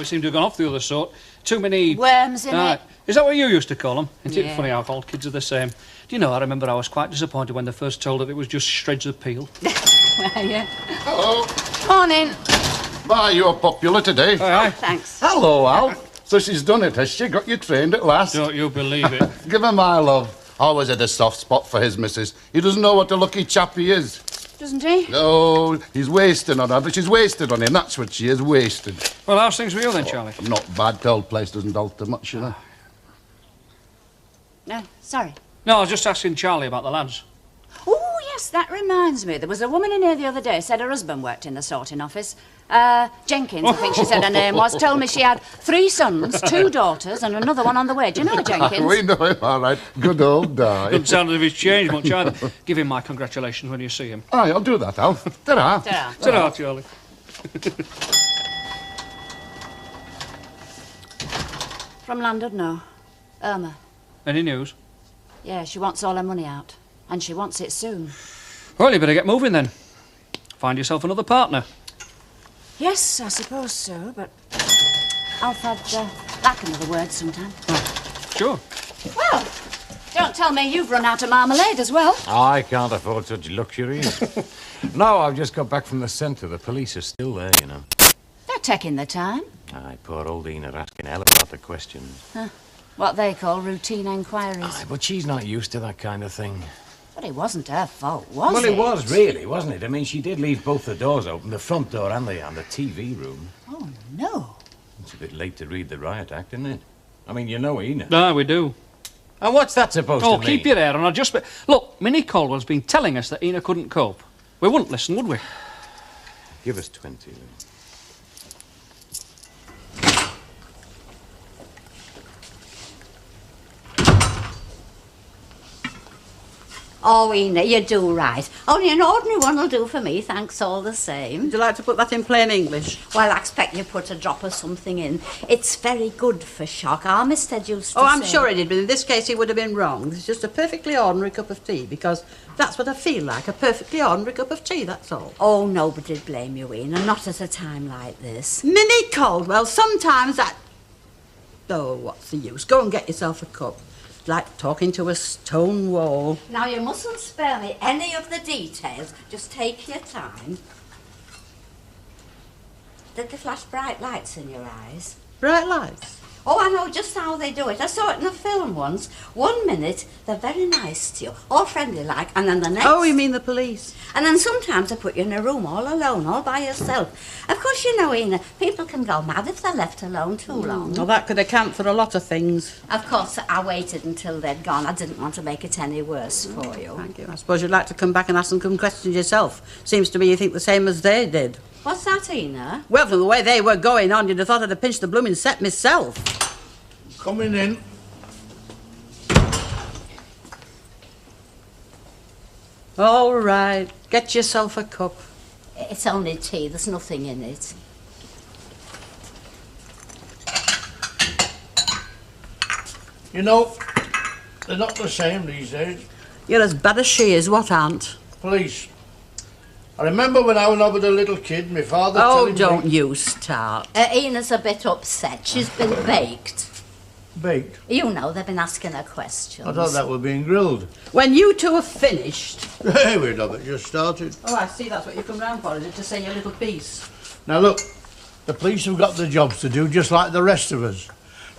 seem to have gone off the other sort. Too many... worms in it. Is that what you used to call them? Isn't it funny how all kids are the same? Do you know, I remember I was quite disappointed when they first told us it was just shreds of peel. Yeah. Hello. Morning. Why, you're popular today. Aye. Thanks. Hello, Al. So she's done it, has she? Got you trained at last? Don't you believe it? Give her my love. Always had a soft spot for his missus. He doesn't know what a lucky chap he is. Doesn't he? No, he's wasting on her, but she's wasted on him. That's what she is, wasted. Well, how's things with you then, Charlie? Not bad. The old place doesn't alter much, you know. No, sorry. No, I was just asking Charlie about the lads. Oh, yes, that reminds me. There was a woman in here the other day, said her husband worked in the sorting office. Jenkins, I think she said her name was, told me she had 3 sons, 2 daughters, and another one on the way. Do you know Jenkins? We know him, all right. Good old guy. Doesn't sound as if he's changed much either. Give him my congratulations when you see him. Aye, I'll do that, Al. Ta-ra. Ta-ra. Ta-ra, Charlie. From Llandudno. Irma. Any news? Yeah, she wants all her money out. And she wants it soon. Well, you better get moving then. Find yourself another partner. Yes, I suppose so, but Alfred like another word sometime. Oh, sure. Well, don't tell me you've run out of marmalade as well. I can't afford such luxuries. No, I've just got back from the centre. The police are still there, you know. They're taking their time. Aye, poor old Ina asking hell about the questions. What they call routine enquiries. Aye, but she's not used to that kind of thing. But it wasn't her fault, was it? Well, it was, really, wasn't it? I mean, she did leave both the doors open, the front door and the TV room. Oh, no. It's a bit late to read the riot act, isn't it? I mean, you know Ina. No, we do. And what's that supposed to mean? Oh, keep you there, and I'll just... Look, Minnie Caldwell's been telling us that Ina couldn't cope. We wouldn't listen, would we? Give us 20, then. Oh, Ina, you do right. Only an ordinary one will do for me, thanks all the same. Would you like to put that in plain English? Well, I expect you put a drop of something in. It's very good for shock. Our Mr. used to Oh, I'm say... sure he did, but in this case he would have been wrong. This is just a perfectly ordinary cup of tea, because that's what I feel like, a perfectly ordinary cup of tea, that's all. Oh, nobody'd blame you, Ina, not at a time like this. Minnie Caldwell, sometimes that... Oh, what's the use? Go and get yourself a cup. It's like talking to a stone wall. Now, you mustn't spare me any of the details. Just take your time. Did they flash bright lights in your eyes? Bright lights? Oh, I know just how they do it. I saw it in a film once. 1 minute, they're very nice to you, all friendly-like, and then the next... Oh, you mean the police? And then sometimes they put you in a room all alone, all by yourself. Of course, you know, Ina, people can go mad if they're left alone too long. Well, that could account for a lot of things. Of course, I waited until they'd gone. I didn't want to make it any worse for you. Thank you. I suppose you'd like to come back and ask them some questions yourself. Seems to me you think the same as they did. What's that, Ina? Well, from the way they were going on, you'd have thought I'd have pinched the blooming set myself. Coming in. All right. Get yourself a cup. It's only tea. There's nothing in it. You know, they're not the same these days. You're as bad as she is, what, Aunt? Police. I remember when I was over the little kid, my father Oh, telling don't me... you start. Ina's a bit upset. She's been baked. Baked? You know, they've been asking her questions. I thought that were being grilled. When you two have finished... Hey, we'd have it just started. Oh, I see, that's what you come round for, is it, to say your little piece? Now look, the police have got their jobs to do just like the rest of us.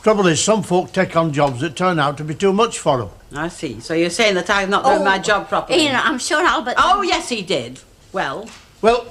Trouble is, some folk take on jobs that turn out to be too much for them. I see. So you're saying that I'm not doing my job properly? Ina, I'm sure Albert... Oh, yes, he did. Well? Well,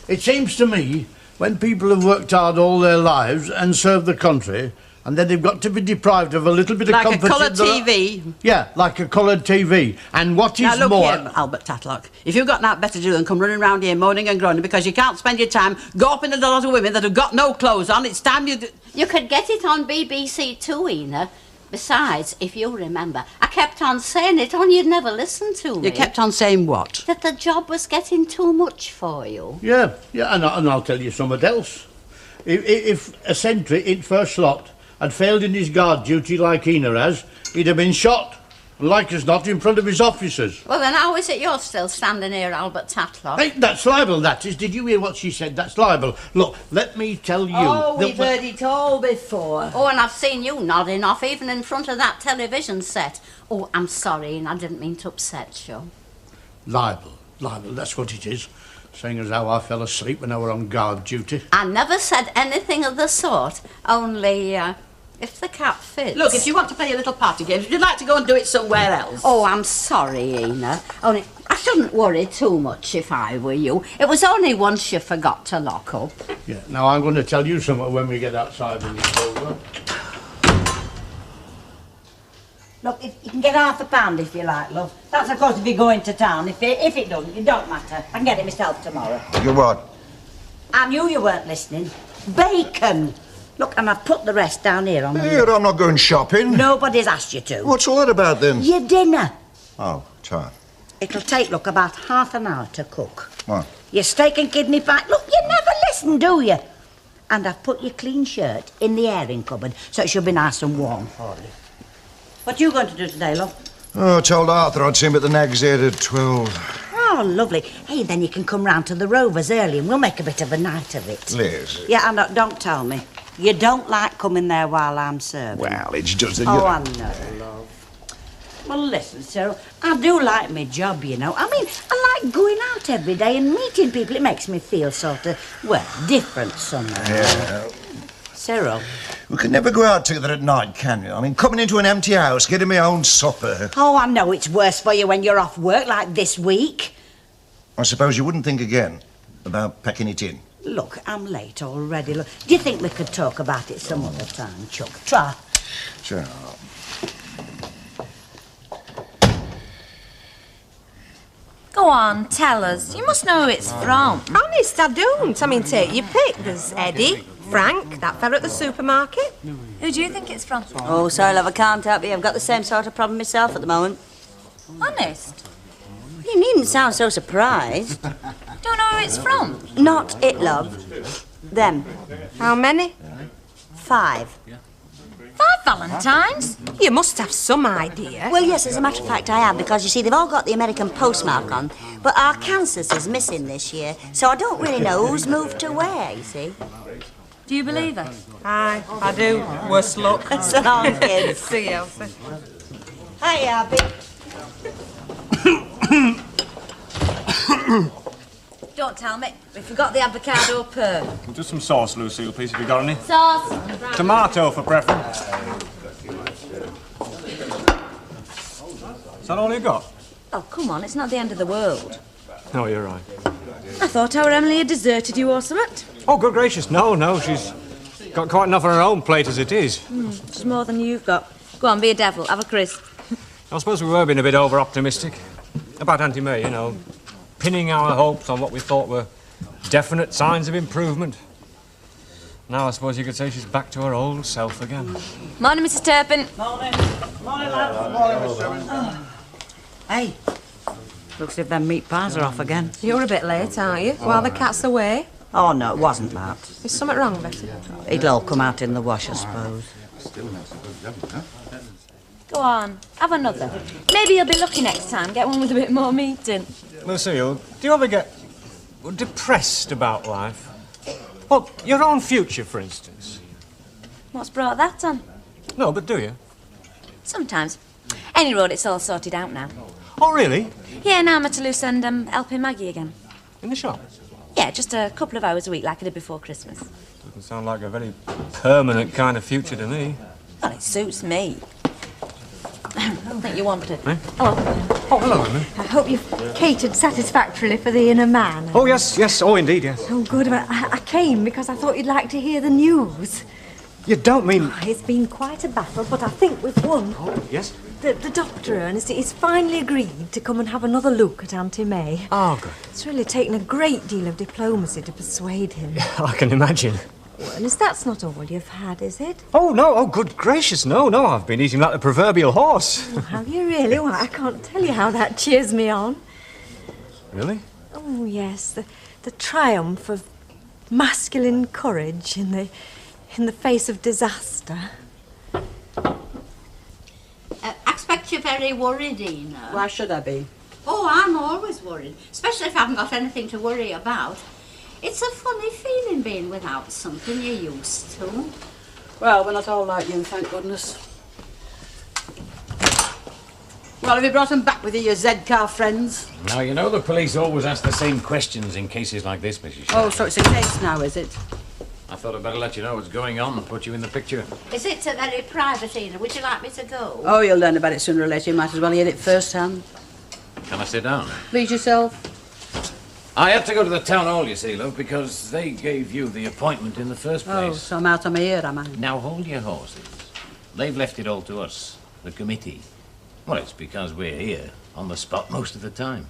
it seems to me, when people have worked hard all their lives and served the country, and then they've got to be deprived of a little bit of comfort... Like a coloured TV? Yeah, like a coloured TV. And what is now, look more... here, Albert Tatlock. If you've got that better to do than come running round here moaning and groaning because you can't spend your time gawping at a lot of women that have got no clothes on, it's time you... You could get it on BBC too, Ina. Besides, if you remember, I kept on saying it, only you'd never listen to me. You kept on saying what? That the job was getting too much for you. Yeah, and I'll tell you something else. If a sentry in first slot had failed in his guard duty like Ina has, he'd have been shot. And like as not in front of his officers. Well, then how is it you're still standing here, Albert Tatlock? Hey, that's libel, that is. Did you hear what she said? That's libel. Look, let me tell you... Oh, that we've heard it all before. Oh, and I've seen you nodding off even in front of that television set. Oh, I'm sorry, and I didn't mean to upset you. Libel, that's what it is. Saying as how I fell asleep when I were on guard duty. I never said anything of the sort, only, if the cap fits... Look, if you want to play your little party games, would you like to go and do it somewhere else? Oh, I'm sorry, Ina. Only, I shouldn't worry too much if I were you. It was only once you forgot to lock up. Yeah, now I'm going to tell you something when we get outside and it's over. Look, if you can get £1/2 if you like, love. That's of course if you're going to town. If it doesn't, it don't matter. I can get it myself tomorrow. You what? I knew you weren't listening. Bacon! Look, and I've put the rest down here on the... Here, I'm not going shopping. Nobody's asked you to. What's all that about then? Your dinner. Oh, time. It'll take, look, about half an hour to cook. What? Your steak and kidney pie. Look, you never listen, do you? And I've put your clean shirt in the airing cupboard, so it should be nice and warm for you. What are you going to do today, love? Oh, I told Arthur I'd see him at the Nag's Head at 12. Oh, lovely. Hey, then you can come round to the Rovers early and we'll make a bit of a night of it. Liz. Yeah, and don't tell me. You don't like coming there while I'm serving. Well, it's just that Oh, I know, love. Well, listen, Cyril, I do like my job, you know. I mean, I like going out every day and meeting people. It makes me feel sort of, well, different somehow. Yeah. Cyril. We can never go out together at night, can you? I mean, coming into an empty house, getting my own supper. Oh, I know it's worse for you when you're off work like this week. I suppose you wouldn't think again about packing it in. Look, I'm late already. Look, do you think we could talk about it some other time, Chuck? Try. Sure. Go on, tell us. You must know who it's from. Honest, I don't. I mean, take your pick. There's Eddie, Frank, that fella at the supermarket. Who do you think it's from? Oh, sorry, love, I can't help you. I've got the same sort of problem myself at the moment. Honest? You needn't sound so surprised. Don't know who it's from? Not it, love. Them. How many? 5. 5 Valentines? You must have some idea. Well, yes, as a matter of fact, I have, because, you see, they've all got the American postmark on, but our Kansas is missing this year, so I don't really know who's moved to where, you see. Do you believe her? Aye, I do. Worse luck. So long, kids. See you, Elsie. Hey, Abby. Don't tell me. We forgot the avocado purr. Just some sauce, Lucille, please, if you got any. Sauce. Tomato for preference. Is that all you got? Oh, come on, it's not the end of the world. No, you're right. I thought our Emily had deserted you or something. Oh, good gracious, no, she's got quite enough on her own plate as it is. Which is more than you've got. Go on, be a devil, have a crisp. I suppose we were being a bit over-optimistic about Auntie May, you know, pinning our hopes on what we thought were definite signs of improvement. Now I suppose you could say she's back to her old self again. Morning, Mrs. Turpin. Morning. Morning, lad. Morning, Miss Turpin. Hey, looks as if them meat pies are off again. You're a bit late, aren't you? While the cat's away? Oh, no, it wasn't that. Is something wrong, Betty? It'll all come out in the wash, I suppose. Go on, have another. Maybe you'll be lucky next time. Get one with a bit more meat in. Lucille, do you ever get depressed about life? Well, your own future, for instance. What's brought that on? No, but do you? Sometimes. Any road, it's all sorted out now. Oh, really? Yeah, now I'm at Toulouse and helping Maggie again. In the shop? Yeah, just a couple of hours a week like I did before Christmas. Doesn't sound like a very permanent kind of future to me. Well, it suits me. I don't think you want it. Eh? Hello. Oh, hello, Emma. I hope you've catered satisfactorily for the inner man. Oh, yes, oh, indeed, yes. Oh, good. But I came because I thought you'd like to hear the news. You don't mean... Oh, it's been quite a battle, but I think we've won. Oh, yes? The doctor, Ernest, he's finally agreed to come and have another look at Auntie May. Oh, good. It's really taken a great deal of diplomacy to persuade him. I can imagine. Well, Ernest, that's not all you've had, is it? Oh, no, oh, good gracious, no, I've been eating like the proverbial horse. Oh, have you really? Well, I can't tell you how that cheers me on. Really? Oh, yes, the triumph of masculine courage in the face of disaster. I expect you've very worried, Ina. Why should I be? Oh, I'm always worried, especially if I haven't got anything to worry about. It's a funny feeling being without something you're used to. Well, we're not all like you, thank goodness. Well, have you brought them back with you, your Z-car friends? Now, you know the police always ask the same questions in cases like this, Mrs. Oh, so it's a case now, is it? I thought I'd better let you know what's going on and put you in the picture. Is it very private, Ina? Would you like me to go? Oh, you'll learn about it sooner or later. You might as well hear it firsthand. Can I sit down? Please yourself. I had to go to the town hall, you see, love, because they gave you the appointment in the first place. Oh, so I'm out of my ear, am I? Now, hold your horses. They've left it all to us, the committee. Well, it's because we're here, on the spot most of the time.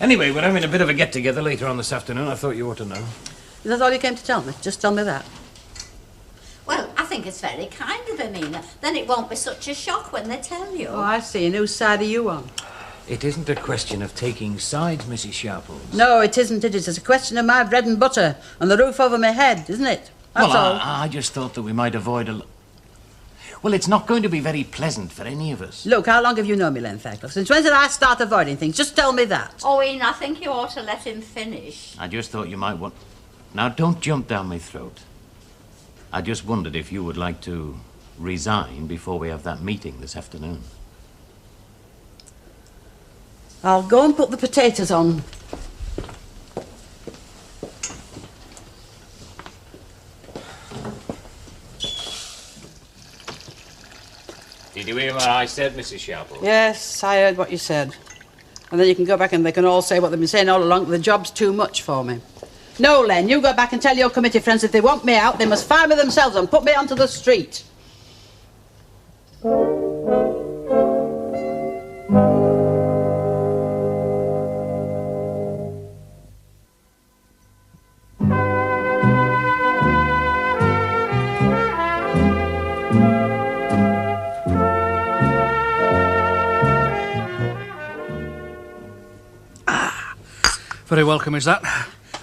Anyway, we're having a bit of a get-together later on this afternoon. I thought you ought to know. Is that all you came to tell me? Just tell me that. Well, I think it's very kind of them, Ina. Then it won't be such a shock when they tell you. Oh, I see. And whose side are you on? It isn't a question of taking sides, Mrs. Sharples. No, it isn't. It is. It's a question of my bread and butter and the roof over my head, isn't it? That's all. I just thought that we might avoid a... Well, it's not going to be very pleasant for any of us. Look, how long have you known me, Len Sutcliffe? Since when did I start avoiding things? Just tell me that. Oh, Ian, I think you ought to let him finish. I just thought you might want... Now, don't jump down my throat. I just wondered if you would like to resign before we have that meeting this afternoon. I'll go and put the potatoes on. Did you hear what I said, Mrs. Sharples? Yes, I heard what you said. And then you can go back and they can all say what they've been saying all along. The job's too much for me. No, Len, you go back and tell your committee friends if they want me out, they must fire me themselves and put me onto the street. Very welcome, is that?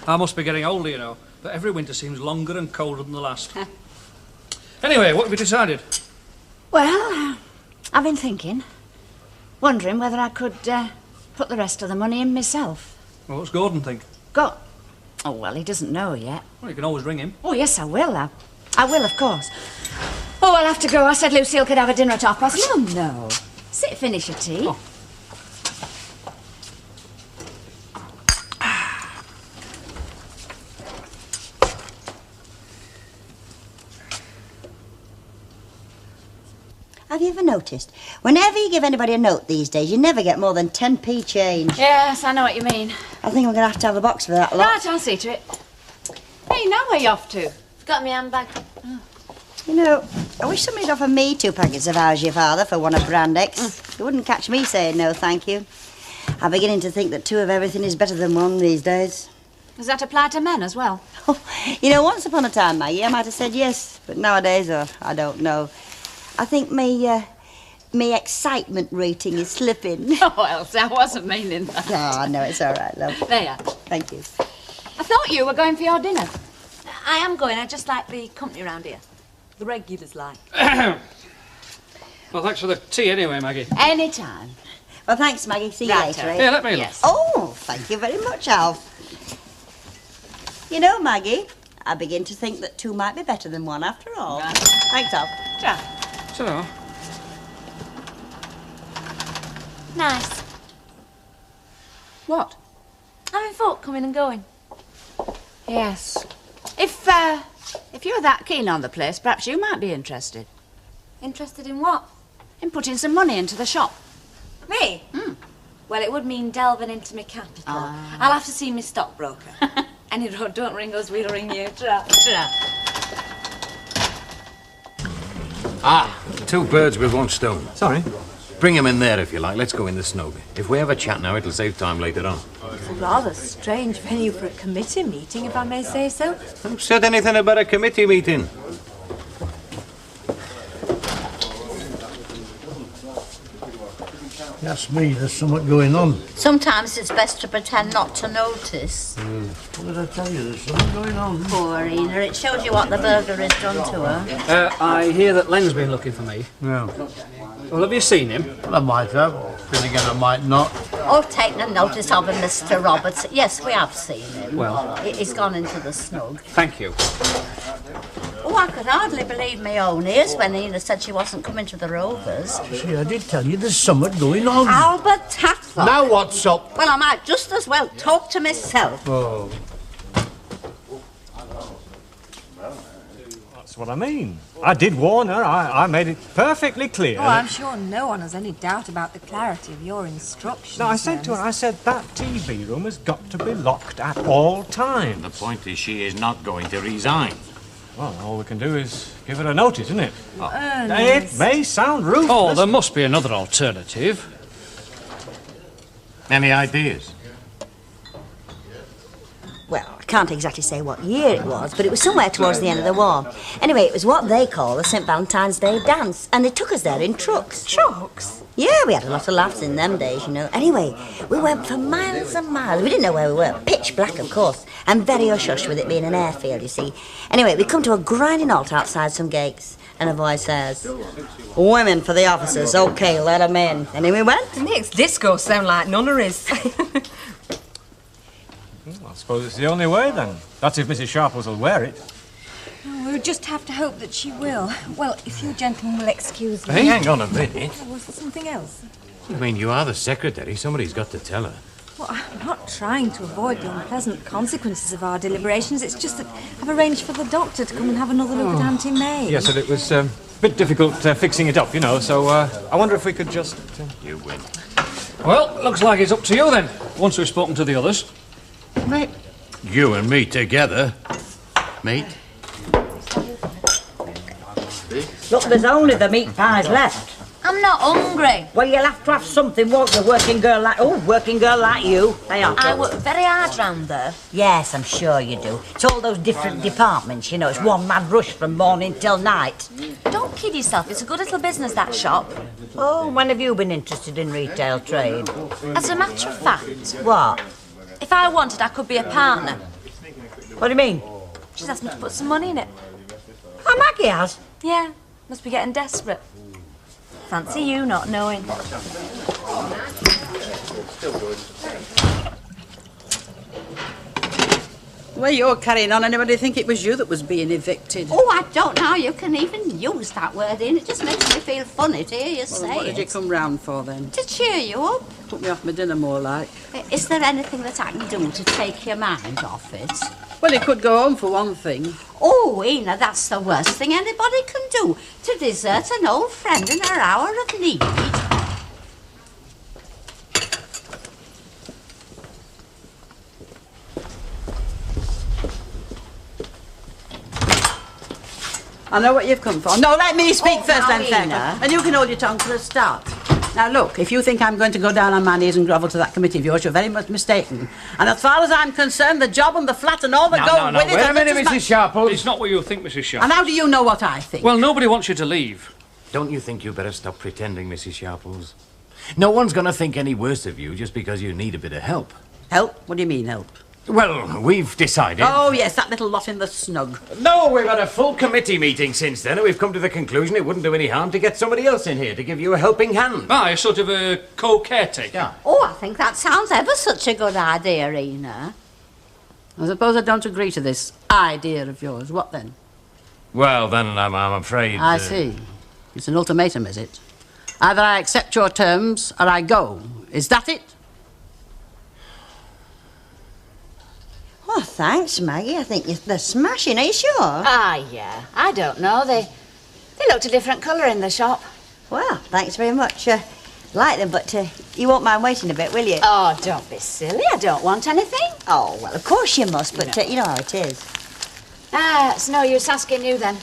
I must be getting older, you know, but every winter seems longer and colder than the last. Anyway, what have you decided? Well, I've been thinking, wondering whether I could put the rest of the money in myself. Well, what's Gordon think? Oh, well, he doesn't know yet. Well, you can always ring him. Oh, yes, I will. I will, of course. Oh, I'll have to go. I said Lucille could have a dinner at 1:30. No. Sit, finish your tea. Oh. Have you ever noticed? Whenever you give anybody a note these days, you never get more than 10p change. Yes, I know what you mean. I think I'm going to have a box for that lot. Right, I'll see to it. Hey, now where are you off to? Forgot my handbag. Oh. You know, I wish somebody'd offer me 2 packets of How's Your Father for one of Brandex. You wouldn't catch me saying no, thank you. I'm beginning to think that 2 of everything is better than 1 these days. Does that apply to men as well? You know, once upon a time, Maggie, I might have said yes, but nowadays, I don't know. I think me excitement rating is slipping. Oh, Elsie, I wasn't meaning that. Oh, no, it's all right, love. There. Thank you. I thought you were going for your dinner. I am going. I just like the company around here. The regulars like. Well, thanks for the tea anyway, Maggie. Any time. Well, thanks, Maggie. See you later. Yeah, let me look. Yes. Oh, thank you very much, Alf. You know, Maggie, I begin to think that 2 might be better than 1 after all. Right. Thanks, Alf. Ta. So, Nice. What? Having folk coming and going. Yes. If you're that keen on the place, perhaps you might be interested. Interested in what? In putting some money into the shop. Me? Well, it would mean delving into my capital. I'll have to see my stockbroker. Any road don't ring us, we'll ring you. Ta-ra. 2 birds with 1 stone. Sorry? Bring him in there if you like. Let's go in the snow bit. If we have a chat now, it'll save time later on. It's a rather strange venue for a committee meeting, if I may say so. Who said anything about a committee meeting? That's me, there's something going on. Sometimes it's best to pretend not to notice. What did I tell you? There's something going on. Poor Irina, it shows you what the burglar has done to her. I hear that Len's been looking for me. Yeah. Well, have you seen him? Well, I might have. Then again, I might not. Oh, take no notice of him, Mr. Roberts. Yes, we have seen him. Well. He's gone into the snug. Thank you. Oh, I could hardly believe my own ears when Ina said she wasn't coming to the Rovers. See, I did tell you there's something going on. Albert Tatler. Now what's up? Well, I might just as well talk to myself. Oh. That's what I mean. I did warn her. I made it perfectly clear. Oh, I'm sure no one has any doubt about the clarity of your instructions. No, I said to her, I said, that TV room has got to be locked at all times. The point is she is not going to resign. Well, all we can do is give her a notice, isn't it? Oh. It may sound ruthless. Oh, there must be another alternative. Any ideas? Well, I can't exactly say what year it was, but it was somewhere towards the end of the war. Anyway, it was what they call the St. Valentine's Day dance, and they took us there in trucks. Trucks? Yeah, we had a lot of laughs in them days, you know. Anyway, we went for miles and miles. We didn't know where we were. Pitch black, of course, and very hush-hush with it being an airfield, you see. Anyway, we come to a grinding halt outside some gates, and a voice says, "Women for the officers, OK, let 'em in." And in we went. It makes disco sound like nunneries. Well, I suppose it's the only way, then. That's if Mrs. Sharples will wear it. Oh, we'll just have to hope that she will. Well, if you gentlemen will excuse me. Hey, hang on a minute. Oh, was there something else? I mean, you are the secretary. Somebody's got to tell her. Well, I'm not trying to avoid the unpleasant consequences of our deliberations. It's just that I've arranged for the doctor to come and have another look at Auntie May. Yes, and it was a bit difficult fixing it up, you know, so I wonder if we could just... You win. Well, looks like it's up to you then, once we've spoken to the others. Mate. You and me together, mate. Look, there's only the meat pies left. I'm not hungry. Well, you'll have to have something, won't you, working girl like... Oh, working girl like you. They are. I work very hard round there. Yes, I'm sure you do. It's all those different departments, you know. It's one mad rush from morning till night. Don't kid yourself. It's a good little business, that shop. Oh, when have you been interested in retail trade? As a matter of fact, What? if I wanted, I could be a partner. What do you mean? She's asked me to put some money in it. Oh, Maggie has? Yeah, must be getting desperate. Fancy you not knowing. The way you're carrying on, anybody think it was you that was being evicted? Oh, I don't know how you can even use that word in. It just makes me feel funny to hear you say What did you come round for then? To cheer you up. Put me off my dinner more like. Is there anything that I can do to take your mind off it? Well, you could go home for one thing. Oh, Ina, that's the worst thing anybody can do, to desert an old friend in her hour of need. I know what you've come for. No, let me speak first then, Ina. Fairclough. And you can hold your tongue for a start. Now, look, if you think I'm going to go down on my knees and grovel to that committee of yours, you're very much mistaken. And as far as I'm concerned, the job and the flat and all that go with it... Wait a minute, Mrs. Sharples. It's not what you think, Mrs. Sharples. And how do you know what I think? Well, nobody wants you to leave. Don't you think you better stop pretending, Mrs. Sharples? No one's going to think any worse of you just because you need a bit of help. Help? What do you mean, help? Well, we've decided... Oh, yes, that little lot in the snug. No, we've had a full committee meeting since then, and we've come to the conclusion it wouldn't do any harm to get somebody else in here to give you a helping hand. Ah, a sort of a co-caretaker. Yeah. Oh, I think that sounds ever such a good idea, Ina. I suppose I don't agree to this idea of yours. What then? Well, then, I'm afraid... I see. It's an ultimatum, is it? Either I accept your terms or I go. Is that it? Oh, thanks, Maggie. I think they're smashing. Are you sure? Ah, yeah. I don't know. They looked a different colour in the shop. Well, thanks very much. Like them, but you won't mind waiting a bit, will you? Oh, don't be silly. I don't want anything. Oh, well, of course you must, but you know how it is. Ah, it's no use asking you then.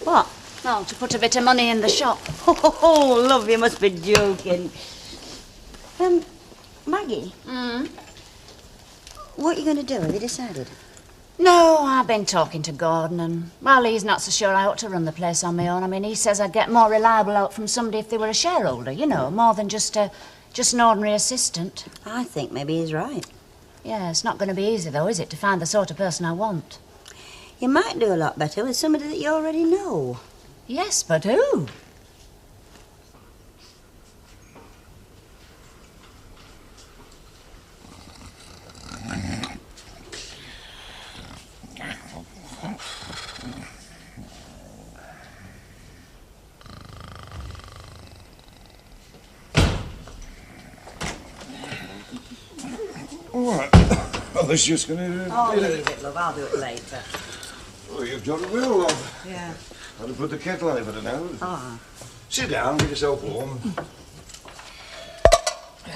What? Well, to put a bit of money in the shop. Oh, love, you must be joking. Maggie? What are you going to do? Have you decided? No, I've been talking to Gordon and, well, he's not so sure I ought to run the place on my own. I mean, he says I'd get more reliable help from somebody if they were a shareholder, you know, more than just Just an ordinary assistant. I think maybe he's right. Yeah, it's not going to be easy, though, is it, to find the sort of person I want? You might do a lot better with somebody that you already know. Yes, but who? All right. I was just going to... Oh, leave it, love. I'll do it later. Oh, you've done well, love. Yeah. I'd have put the kettle over now. Oh. Sit down, get yourself warm.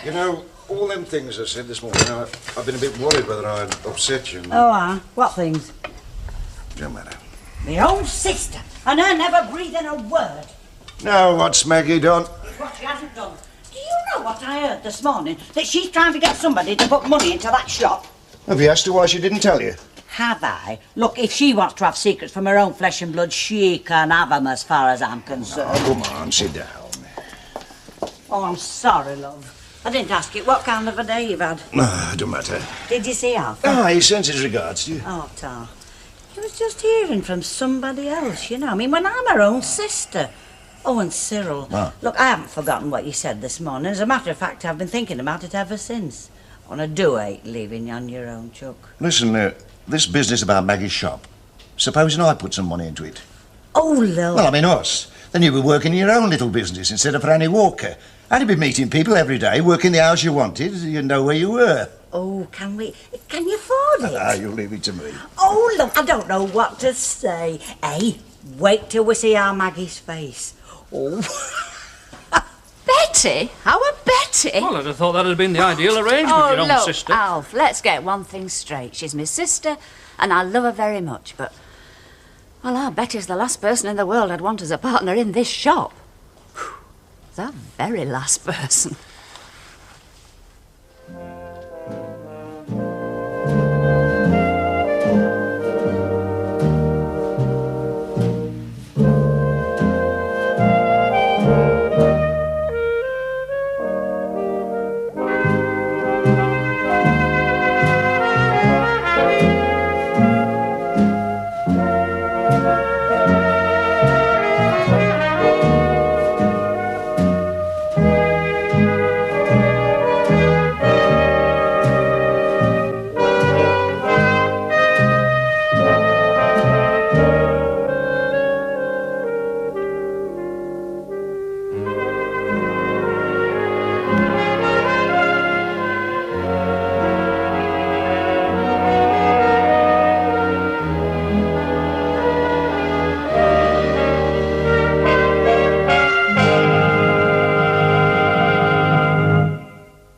You know, all them things I said this morning, I've been a bit worried whether I'd upset you. Oh, what things? Don't matter. My own sister, and her never breathing a word. Now, what's Maggie done? It's what she hasn't done. Do you know what I heard this morning? That she's trying to get somebody to put money into that shop. Have you asked her why she didn't tell you? Have I? Look, if she wants to have secrets from her own flesh and blood, she can have them as far as I'm concerned. Oh, come on, sit down. Oh, I'm sorry, love. I didn't ask you what kind of a day you've had. No, don't matter. Did you see Alfie? Ah, he sends his regards to you. Oh, Tar. He was just hearing from somebody else, you know. I mean, when I'm her own sister. Oh, and Cyril. What? Look, I haven't forgotten what you said this morning. As a matter of fact, I've been thinking about it ever since. And I do hate leaving you on your own, Chuck. Listen, this business about Maggie's shop, supposing I put some money into it. Oh, Lil. Well, I mean us. Then you'd be working your own little business instead of for Annie Walker. I'd be meeting people every day, working the hours you wanted. You'd know where you were. Oh, can you afford it? Ah, you leave it to me. Oh, look, I don't know what to say. Hey, wait till we see our Maggie's face. Oh. Betty? Our Betty? Well, I'd have thought that had been the ideal arrangement, Oh, your own look, sister. Alf, let's get one thing straight. She's my sister, and I love her very much, but... Well, our Betty's the last person in the world I'd want as a partner in this shop. The very last person.